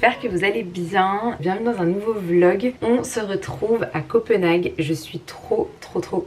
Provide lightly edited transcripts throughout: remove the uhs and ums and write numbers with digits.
j'espère que vous allez bien. Bienvenue dans un nouveau vlog. On se retrouve à Copenhague. Je suis trop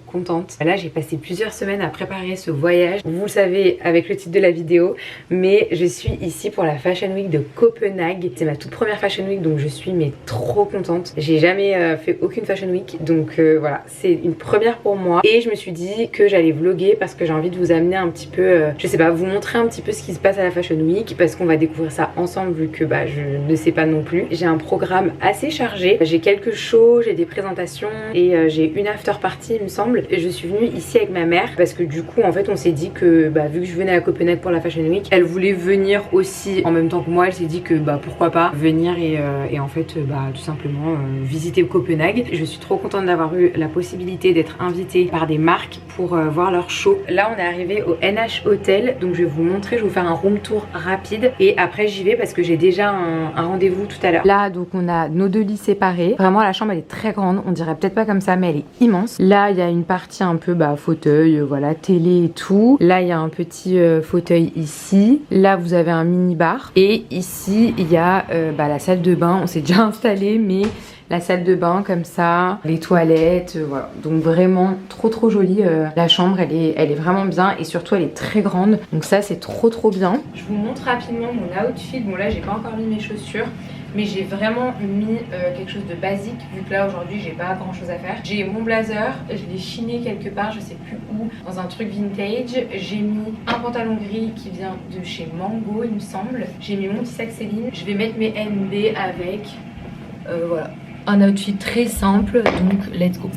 contente. Là j'ai passé plusieurs semaines à préparer ce voyage. Vous le savez avec le titre de la vidéo, mais je suis ici pour la Fashion Week de Copenhague. C'est ma toute première Fashion Week, donc je suis trop contente. J'ai jamais fait aucune Fashion Week, donc voilà, c'est une première pour moi. Et je me suis dit que j'allais vlogger parce que j'ai envie de vous amener un petit peu, je sais pas, vous montrer un petit peu ce qui se passe à la Fashion Week, parce qu'on va découvrir ça ensemble vu que je ne sais pas non plus. J'ai un programme assez chargé. J'ai quelques shows, j'ai des présentations et j'ai une after party il me semble. Et je suis venue ici avec ma mère parce que du coup en fait on s'est dit que vu que je venais à Copenhague pour la Fashion Week, elle voulait venir aussi en même temps que moi. Elle s'est dit que pourquoi pas venir et en fait tout simplement visiter Copenhague. Je suis trop contente d'avoir eu la possibilité d'être invitée par des marques pour voir leur show. Là on est arrivé au NH Hotel, donc je vais vous montrer, je vais vous faire un room tour rapide et après j'y vais parce que j'ai déjà un rendez-vous tout à l'heure. Là donc on a nos deux lits séparés. Vraiment la chambre elle est très grande, on dirait peut-être pas comme ça mais elle est immense. Là il y a une partie un peu fauteuil, voilà, télé et tout. Là il y a un petit fauteuil ici. Là vous avez un mini bar et ici il y a la salle de bain. On s'est déjà installé mais la salle de bain comme ça, les toilettes, voilà. Donc vraiment trop jolie. La chambre elle est vraiment bien et surtout elle est très grande. Donc ça c'est trop bien. Je vous montre rapidement mon outfit. Bon là j'ai pas encore mis mes chaussures, mais j'ai vraiment mis quelque chose de basique vu que là aujourd'hui j'ai pas grand chose à faire. J'ai mon blazer, je l'ai chiné quelque part, je sais plus où, dans un truc vintage. J'ai mis un pantalon gris qui vient de chez Mango il me semble. J'ai mis mon petit sac Céline. Je vais mettre mes NB avec, voilà. Un outfit très simple, donc let's go.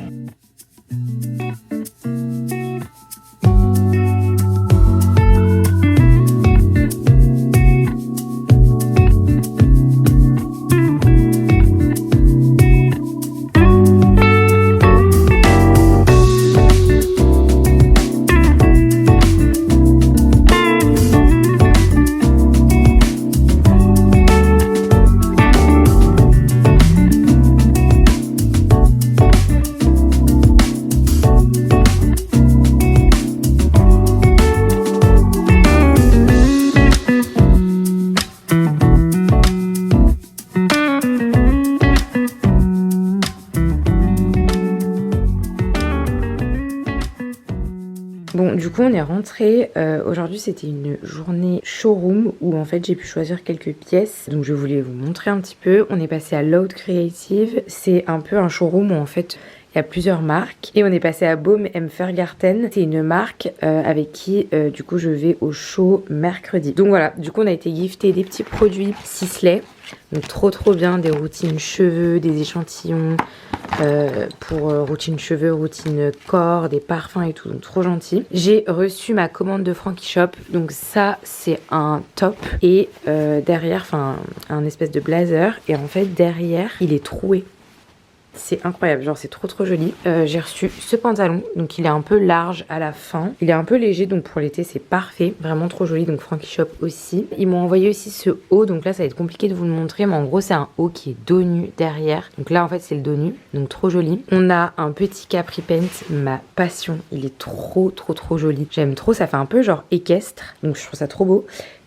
Bon du coup on est rentré, aujourd'hui c'était une journée showroom où en fait j'ai pu choisir quelques pièces, donc je voulais vous montrer un petit peu. On est passé à Loud Creative, c'est un peu un showroom où en fait il y a plusieurs marques et on est passé à Baume M. Fergarten. C'est une marque avec qui du coup je vais au show mercredi. Donc voilà, du coup on a été gifté des petits produits Sisley. Donc trop bien, des routines cheveux, des échantillons pour routine cheveux, routine corps, des parfums et tout, donc trop gentil. J'ai reçu ma commande de Frankie Shop, donc ça c'est un top et derrière, un espèce de blazer et en fait derrière il est troué. C'est incroyable, genre c'est trop joli. J'ai reçu ce pantalon, donc il est un peu large à la fin. Il est un peu léger, donc pour l'été c'est parfait. Vraiment trop joli, donc Frankie Shop aussi. Ils m'ont envoyé aussi ce haut, donc là ça va être compliqué de vous le montrer, mais en gros c'est un haut qui est dos nu derrière. Donc là en fait c'est le dos nu, donc trop joli. On a un petit capri pant, ma passion. Il est trop joli. J'aime trop, ça fait un peu genre équestre, donc je trouve ça trop beau.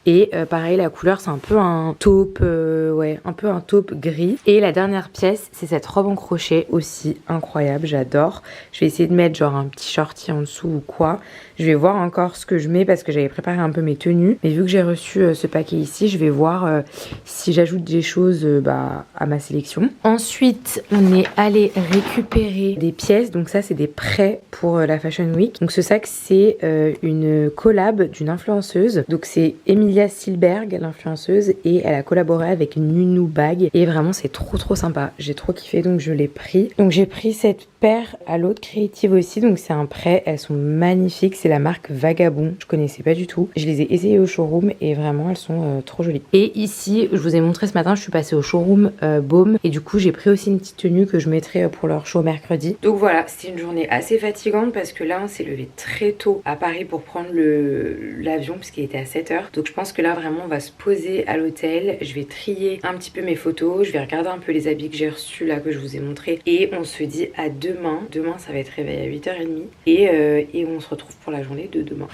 Et pareil la couleur c'est un peu un taupe, un peu un taupe gris. Et la dernière pièce c'est cette robe en crochet aussi, incroyable, j'adore. Je vais essayer de mettre genre un petit shorty en dessous ou quoi. Je vais voir encore ce que je mets parce que j'avais préparé un peu mes tenues. Mais vu que j'ai reçu ce paquet ici, je vais voir si j'ajoute des choses à ma sélection. Ensuite on est allé récupérer des pièces, donc ça c'est des prêts pour la Fashion Week. Donc ce sac c'est une collab d'une influenceuse, donc c'est Emilia Silberg, l'influenceuse, et elle a collaboré avec Nunu Bag et vraiment c'est trop sympa. J'ai trop kiffé donc je l'ai pris. Donc j'ai pris cette paire à Loud Creative aussi, donc c'est un prêt, elles sont magnifiques, c'est la marque Vagabond, je connaissais pas du tout. Je les ai essayées au showroom et vraiment elles sont trop jolies. Et ici je vous ai montré ce matin, je suis passée au showroom Baume et du coup j'ai pris aussi une petite tenue que je mettrai pour leur show mercredi. Donc voilà, c'était une journée assez fatigante parce que là on s'est levé très tôt à Paris pour prendre l'avion puisqu'il était à 7h. Donc je pense que là vraiment on va se poser à l'hôtel, je vais trier un petit peu mes photos, je vais regarder un peu les habits que j'ai reçus là que je vous ai montré et on se dit à demain. Demain ça va être réveil à 8h30 et on se retrouve pour la journée de demain.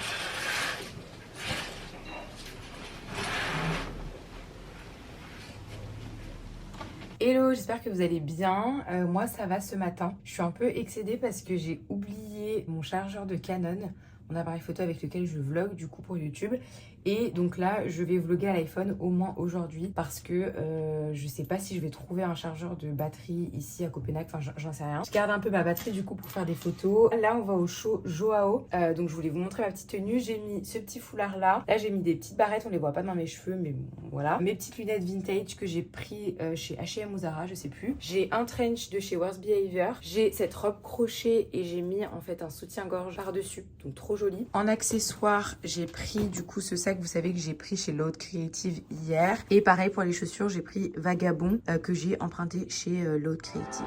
Hello, j'espère que vous allez bien. Moi ça va ce matin. Je suis un peu excédée parce que j'ai oublié mon chargeur de Canon, mon appareil photo avec lequel je vlog du coup pour YouTube. Et donc là, je vais vlogger à l'iPhone au moins aujourd'hui parce que je sais pas si je vais trouver un chargeur de batterie ici à Copenhague, enfin j'en sais rien. Je garde un peu ma batterie du coup pour faire des photos. Là, on va au show Joao. Donc je voulais vous montrer ma petite tenue. J'ai mis ce petit foulard là. Là, j'ai mis des petites barrettes, on les voit pas dans mes cheveux, mais bon, voilà. Mes petites lunettes vintage que j'ai pris chez H&M ou Zara, je sais plus. J'ai un trench de chez Worst Behavior. J'ai cette robe crochet et j'ai mis en fait un soutien-gorge par-dessus, donc trop joli. En accessoire, j'ai pris du coup ce sac, vous savez que j'ai pris chez Loud Creative hier. Et pareil pour les chaussures, j'ai pris Vagabond que j'ai emprunté chez Loud Creative.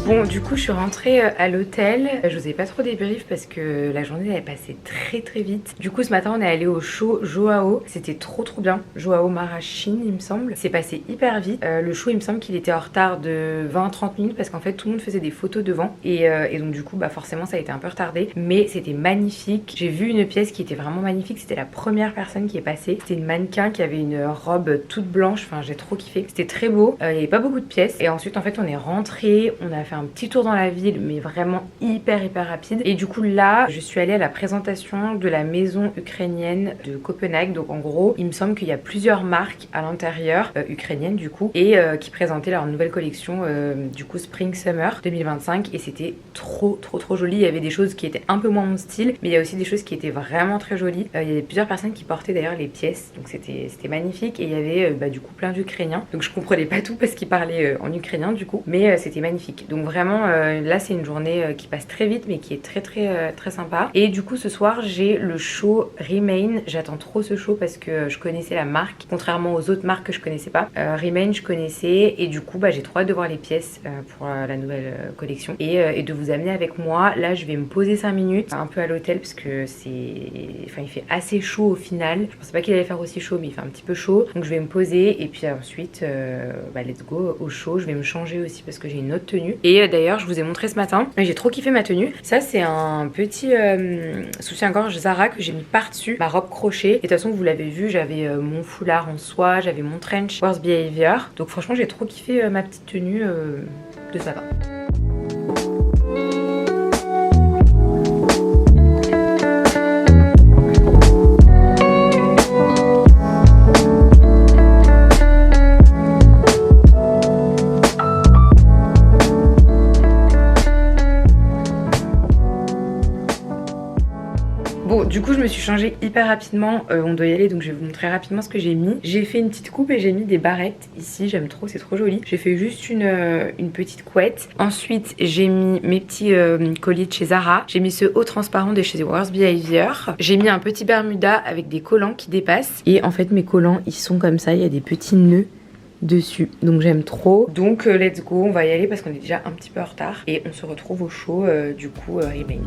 Bon, du coup, je suis rentrée à l'hôtel. Je vous ai pas trop débrief parce que la journée elle est passée très vite. Du coup, ce matin, on est allé au show Joao. C'était trop bien. Joao Marachin, il me semble. C'est passé hyper vite. Le show, il me semble qu'il était en retard de 20-30 minutes parce qu'en fait, tout le monde faisait des photos devant. Et donc, du coup, bah forcément, ça a été un peu retardé. Mais c'était magnifique. J'ai vu une pièce qui était vraiment magnifique. C'était la première personne qui est passée. C'était une mannequin qui avait une robe toute blanche. Enfin, j'ai trop kiffé. C'était très beau. Il n'y avait pas beaucoup de pièces. Et ensuite, en fait, on est rentré. On a fait un petit tour dans la ville, mais vraiment hyper rapide. Et du coup là, je suis allée à la présentation de la maison ukrainienne de Copenhague. Donc en gros, il me semble qu'il y a plusieurs marques à l'intérieur, ukrainiennes du coup, et qui présentaient leur nouvelle collection du coup Spring Summer 2025. Et c'était trop joli. Il y avait des choses qui étaient un peu moins mon style, mais il y a aussi des choses qui étaient vraiment très jolies. Il y avait plusieurs personnes qui portaient d'ailleurs les pièces, donc c'était magnifique. Et il y avait du coup plein d'Ukrainiens. Donc je comprenais pas tout parce qu'ils parlaient en ukrainien du coup, mais c'était magnifique. Donc vraiment là c'est une journée qui passe très vite mais qui est très sympa. Et du coup ce soir j'ai le show Remain. J'attends trop ce show parce que je connaissais la marque, contrairement aux autres marques que je connaissais pas. Remain je connaissais et du coup j'ai trop hâte de voir les pièces pour la nouvelle collection et de vous amener avec moi. Là je vais me poser 5 minutes un peu à l'hôtel parce que il fait assez chaud au final. Je pensais pas qu'il allait faire aussi chaud mais il fait un petit peu chaud. Donc je vais me poser et puis ensuite let's go au show. Je vais me changer aussi parce que j'ai une autre tenue. Et d'ailleurs je vous ai montré ce matin, j'ai trop kiffé ma tenue. Ça c'est un petit soutien-gorge Zara que j'ai mis par-dessus ma robe crochet. Et de toute façon vous l'avez vu, j'avais mon foulard en soie, j'avais mon trench Worst Behavior. Donc franchement j'ai trop kiffé ma petite tenue de sapin. Bon, du coup je me suis changée hyper rapidement, on doit y aller donc je vais vous montrer rapidement ce que j'ai mis. J'ai fait une petite coupe et j'ai mis des barrettes ici, j'aime trop, c'est trop joli. J'ai fait juste une petite couette. Ensuite j'ai mis mes petits colliers de chez Zara. J'ai mis ce haut transparent de chez Worst Behavior. J'ai mis un petit bermuda avec des collants qui dépassent. Et en fait mes collants ils sont comme ça, il y a des petits nœuds dessus, donc j'aime trop. Donc let's go, on va y aller parce qu'on est déjà un petit peu en retard. Et on se retrouve au show du coup Remain.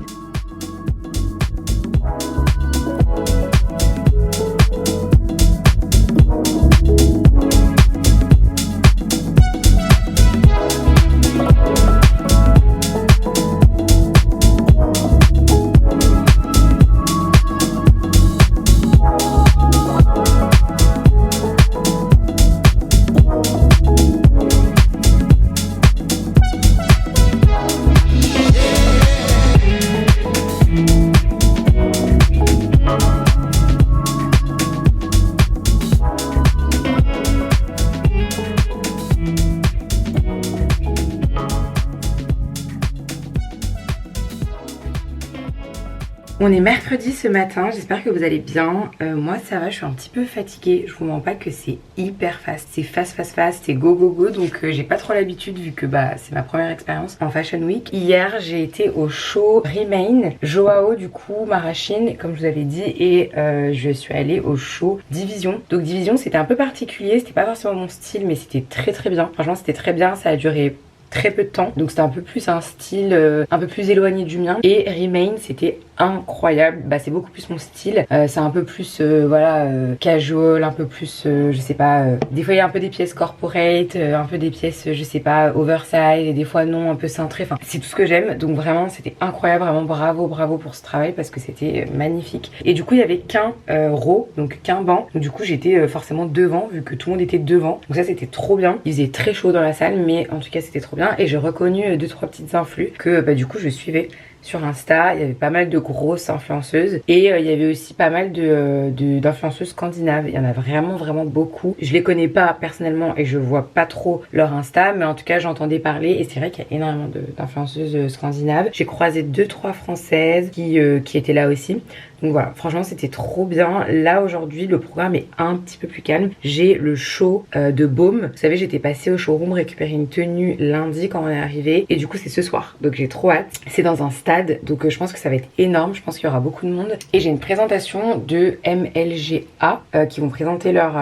On est mercredi ce matin, j'espère que vous allez bien. Moi ça va, je suis un petit peu fatiguée. Je vous mens pas que c'est hyper fast. C'est fast, c'est go go go. Donc j'ai pas trop l'habitude vu que c'est ma première expérience en Fashion Week. Hier j'ai été au show Remain, Joao du coup, Marachine comme je vous avais dit. Et je suis allée au show Division. Donc Division c'était un peu particulier, c'était pas forcément mon style mais c'était très bien. Franchement c'était très bien, ça a duré très peu de temps, donc c'était un peu plus un style un peu plus éloigné du mien. Et Remain c'était incroyable, c'est beaucoup plus mon style, c'est un peu plus casual, un peu plus je sais pas, des fois il y a un peu des pièces corporate, un peu des pièces je sais pas oversize, et des fois non, un peu cintré, enfin c'est tout ce que j'aime. Donc vraiment c'était incroyable, vraiment bravo pour ce travail parce que c'était magnifique. Et du coup il y avait qu'un row, donc qu'un banc, donc du coup j'étais forcément devant vu que tout le monde était devant, donc ça c'était trop bien. Il faisait très chaud dans la salle mais en tout cas c'était trop bien. Et j'ai reconnu 2-3 petites influx que du coup je suivais sur Insta. Il y avait pas mal de grosses influenceuses et il y avait aussi pas mal d'influenceuses scandinaves. Il y en a vraiment beaucoup. Je les connais pas personnellement et je vois pas trop leur Insta, mais en tout cas j'entendais parler et c'est vrai qu'il y a énormément d'influenceuses scandinaves. J'ai croisé 2-3 françaises qui étaient là aussi. Donc voilà, franchement c'était trop bien. Là aujourd'hui le programme est un petit peu plus calme. J'ai le show de Baume. Vous savez, j'étais passée au showroom récupérer une tenue lundi quand on est arrivé et du coup c'est ce soir. Donc j'ai trop hâte. C'est dans un stade, donc je pense que ça va être énorme. Je pense qu'il y aura beaucoup de monde. Et j'ai une présentation de MLGA qui vont présenter leur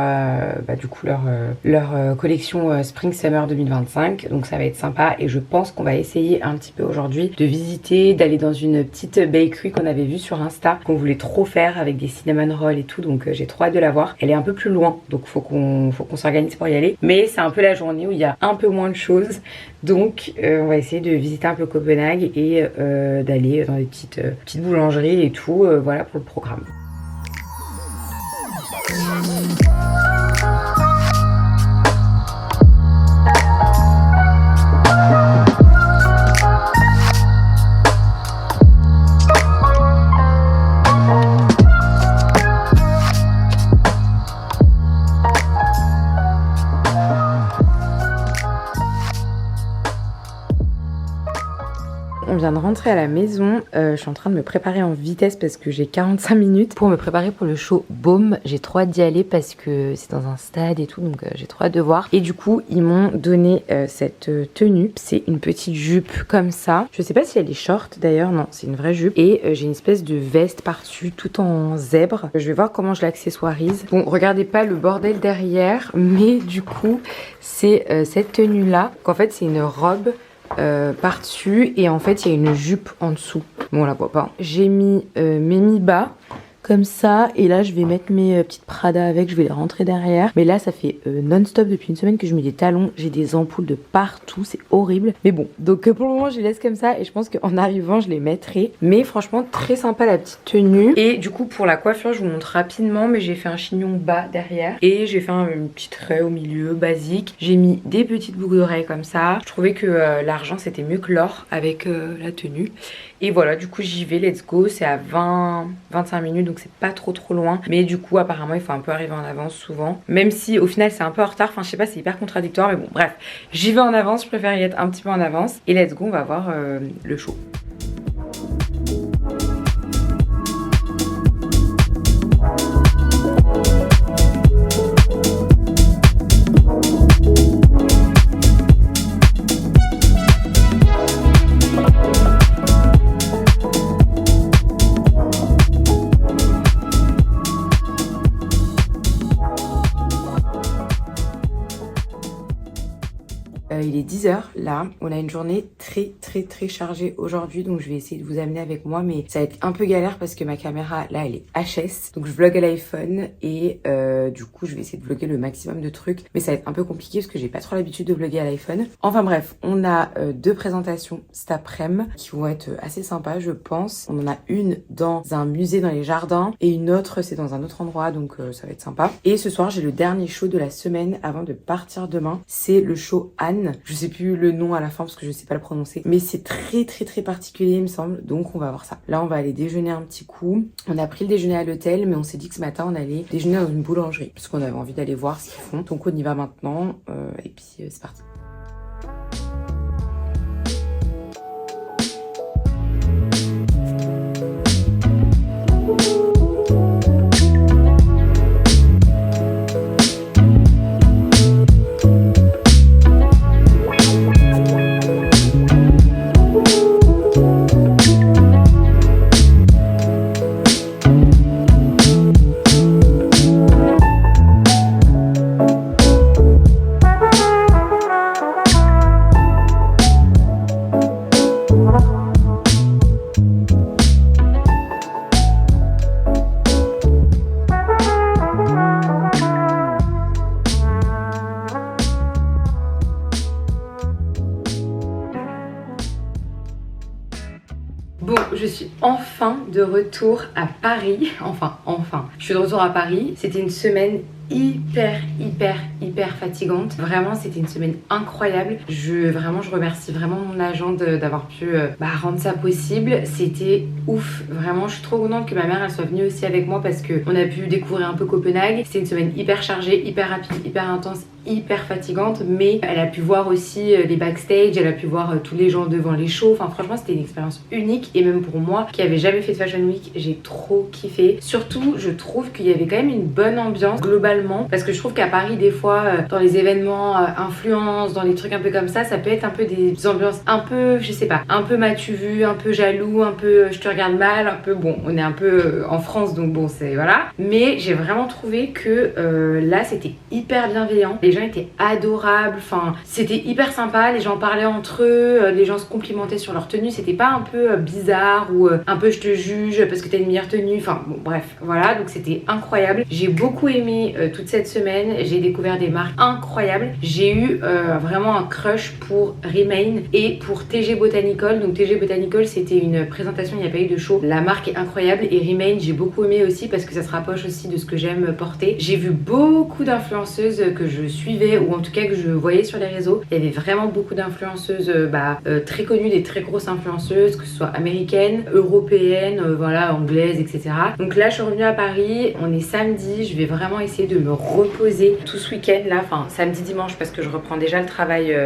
collection Spring Summer 2025. Donc ça va être sympa et je pense qu'on va essayer un petit peu aujourd'hui de visiter, d'aller dans une petite bakery qu'on avait vue sur Insta, qu'on voulait trop faire avec des cinnamon rolls et tout. Donc j'ai trop hâte de la voir. Elle est un peu plus loin, donc faut qu'on s'organise pour y aller. Mais c'est un peu la journée où il y a un peu moins de choses. Donc on va essayer de visiter un peu Copenhague et d'aller dans des petites boulangeries et tout, voilà pour le programme. On vient de rentrer à la maison, je suis en train de me préparer en vitesse parce que j'ai 45 minutes pour me préparer pour le show Baume. J'ai trop hâte d'y aller parce que c'est dans un stade et tout, donc j'ai trop hâte de voir. Et du coup ils m'ont donné cette tenue, c'est une petite jupe comme ça. Je sais pas si elle est short d'ailleurs, non c'est une vraie jupe. Et j'ai une espèce de veste par-dessus tout en zèbre. Je vais voir comment je l'accessoirise. Bon, regardez pas le bordel derrière, mais du coup c'est cette tenue là, qu'en fait c'est une robe par-dessus et en fait il y a une jupe en dessous. Bon on la voit pas. J'ai mis mes mi-bas comme ça et là je vais mettre mes petites Prada avec, je vais les rentrer derrière. Mais là ça fait non-stop depuis une semaine que je mets des talons, j'ai des ampoules de partout, c'est horrible. Mais bon, donc pour le moment je les laisse comme ça et je pense qu'en arrivant je les mettrai. Mais franchement très sympa la petite tenue. Et du coup pour la coiffure je vous montre rapidement, mais j'ai fait un chignon bas derrière et j'ai fait une petite raie au milieu basique. J'ai mis des petites boucles d'oreilles comme ça. Je trouvais que l'argent c'était mieux que l'or avec la tenue. Et voilà, du coup j'y vais, let's go. C'est à 20-25 minutes donc c'est pas trop loin. Mais du coup apparemment il faut un peu arriver en avance souvent. Même si au final c'est un peu en retard, enfin je sais pas, c'est hyper contradictoire. Mais bon bref, j'y vais en avance, je préfère y être un petit peu en avance. Et let's go, on va voir le show. Il est 10h là, on a une journée très chargée aujourd'hui, donc je vais essayer de vous amener avec moi, mais ça va être un peu galère parce que ma caméra là elle est HS, donc je vlog à l'iPhone et du coup je vais essayer de vlogger le maximum de trucs, mais ça va être un peu compliqué parce que j'ai pas trop l'habitude de vlogger à l'iPhone. Enfin bref, on a 2 présentations cet après-midi qui vont être assez sympas je pense. On en a une dans un musée dans les jardins et une autre c'est dans un autre endroit, donc ça va être sympa. Et ce soir j'ai le dernier show de la semaine avant de partir demain, c'est le show Anne. Je sais plus le nom à la fin parce que je sais pas le prononcer, mais c'est très particulier il me semble, donc on va voir ça. Là on va aller déjeuner un petit coup. On a pris le déjeuner à l'hôtel, mais on s'est dit que ce matin on allait déjeuner dans une boulangerie parce qu'on avait envie d'aller voir ce qu'ils font. Donc on y va maintenant et puis c'est parti. enfin de retour à Paris. Enfin, je suis de retour à Paris. C'était une semaine hyper fatigante. Vraiment, c'était une semaine incroyable. Je remercie vraiment mon agent d'avoir pu rendre ça possible. C'était ouf. Vraiment, je suis trop contente que ma mère elle soit venue aussi avec moi parce qu'on a pu découvrir un peu Copenhague. C'était une semaine hyper chargée, hyper rapide, hyper intense, hyper fatigante, mais elle a pu voir aussi les backstage, elle a pu voir tous les gens devant les shows. Enfin, franchement, c'était une expérience unique, et même pour moi qui avait jamais fait de Fashion Week, j'ai trop kiffé. Surtout, je trouve qu'il y avait quand même une bonne ambiance globalement, parce que je trouve qu'à Paris, des fois, dans les événements influence, dans les trucs un peu comme ça peut être un peu des ambiances un peu, je sais pas, un peu m'as-tu vu, un peu jaloux, un peu je te regarde mal, un peu bon, on est un peu en France, donc bon, c'est voilà. Mais j'ai vraiment trouvé que là, c'était hyper bienveillant. Les gens étaient adorables, enfin c'était hyper sympa, les gens parlaient entre eux, les gens se complimentaient sur leur tenue, c'était pas un peu bizarre ou un peu je te juge parce que t'as une meilleure tenue, enfin bon bref, voilà, donc c'était incroyable. J'ai beaucoup aimé toute cette semaine, j'ai découvert des marques incroyables, j'ai eu vraiment un crush pour Remain et pour TG Botanical. Donc TG Botanical, c'était une présentation, il n'y a pas eu de show, la marque est incroyable, et Remain j'ai beaucoup aimé aussi parce que ça se rapproche aussi de ce que j'aime porter. J'ai vu beaucoup d'influenceuses que je suivais, ou en tout cas que je voyais sur les réseaux. Il y avait vraiment beaucoup d'influenceuses très connues, des très grosses influenceuses, que ce soit américaines, européennes, voilà, anglaises, etc. Donc là je suis revenue à Paris, on est samedi, je vais vraiment essayer de me reposer tout ce week-end là, enfin samedi dimanche parce que je reprends déjà le travail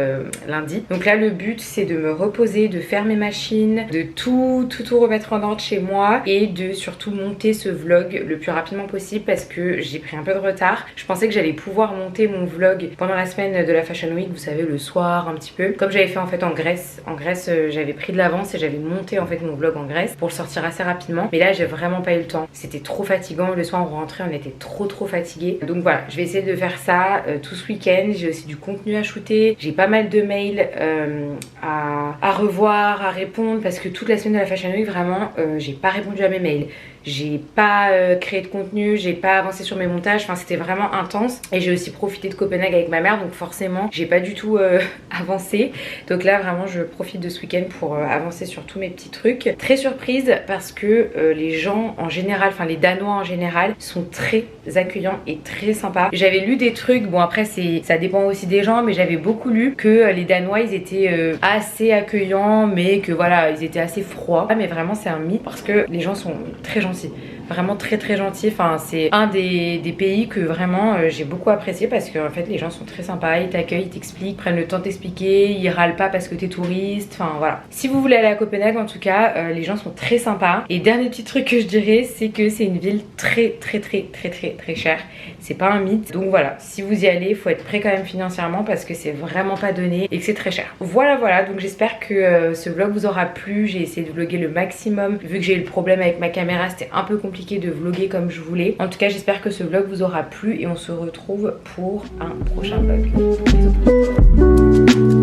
lundi. Donc là le but c'est de me reposer, de faire mes machines, de tout remettre en ordre chez moi, et de surtout monter ce vlog le plus rapidement possible parce que j'ai pris un peu de retard. Je pensais que j'allais pouvoir monter mon vlog pendant la semaine de la Fashion Week, vous savez, le soir un petit peu, comme j'avais fait en fait en Grèce. En Grèce j'avais pris de l'avance et j'avais monté en fait mon vlog en Grèce pour le sortir assez rapidement, mais là j'ai vraiment pas eu le temps, c'était trop fatigant. Le soir on rentrait, on était trop fatigués, donc voilà, je vais essayer de faire ça tout ce week-end. J'ai aussi du contenu à shooter, j'ai pas mal de mails à revoir, à répondre, parce que toute la semaine de la Fashion Week vraiment j'ai pas répondu à mes mails, j'ai pas créé de contenu, j'ai pas avancé sur mes montages, enfin c'était vraiment intense. Et j'ai aussi profité de Copenhague avec ma mère, donc forcément j'ai pas du tout avancé. Donc là vraiment je profite de ce week-end pour avancer sur tous mes petits trucs. Très surprise parce que les gens en général, enfin les Danois en général, sont très accueillants et très sympas. J'avais lu des trucs, bon après ça dépend aussi des gens, mais j'avais beaucoup lu que les Danois ils étaient assez accueillants, mais que voilà ils étaient assez froids. Mais vraiment c'est un mythe parce que les gens sont très gentils, vraiment très gentils. Enfin c'est un des pays que vraiment j'ai beaucoup apprécié parce que en fait les gens sont très sympas, ils t'accueillent, ils t'expliquent, prennent le temps de t'expliquer, ils râlent pas parce que t'es touriste, enfin voilà. Si vous voulez aller à Copenhague en tout cas, les gens sont très sympas. Et dernier petit truc que je dirais, c'est que c'est une ville très chère, c'est pas un mythe. Donc voilà, si vous y allez, il faut être prêt quand même financièrement parce que c'est vraiment pas donné et que c'est très cher. Voilà, donc j'espère que ce vlog vous aura plu. J'ai essayé de vlogger le maximum, vu que j'ai eu le problème avec ma caméra, c'était un peu compliqué de vlogger comme je voulais. En tout cas j'espère que ce vlog vous aura plu et on se retrouve pour un prochain vlog. Bisous.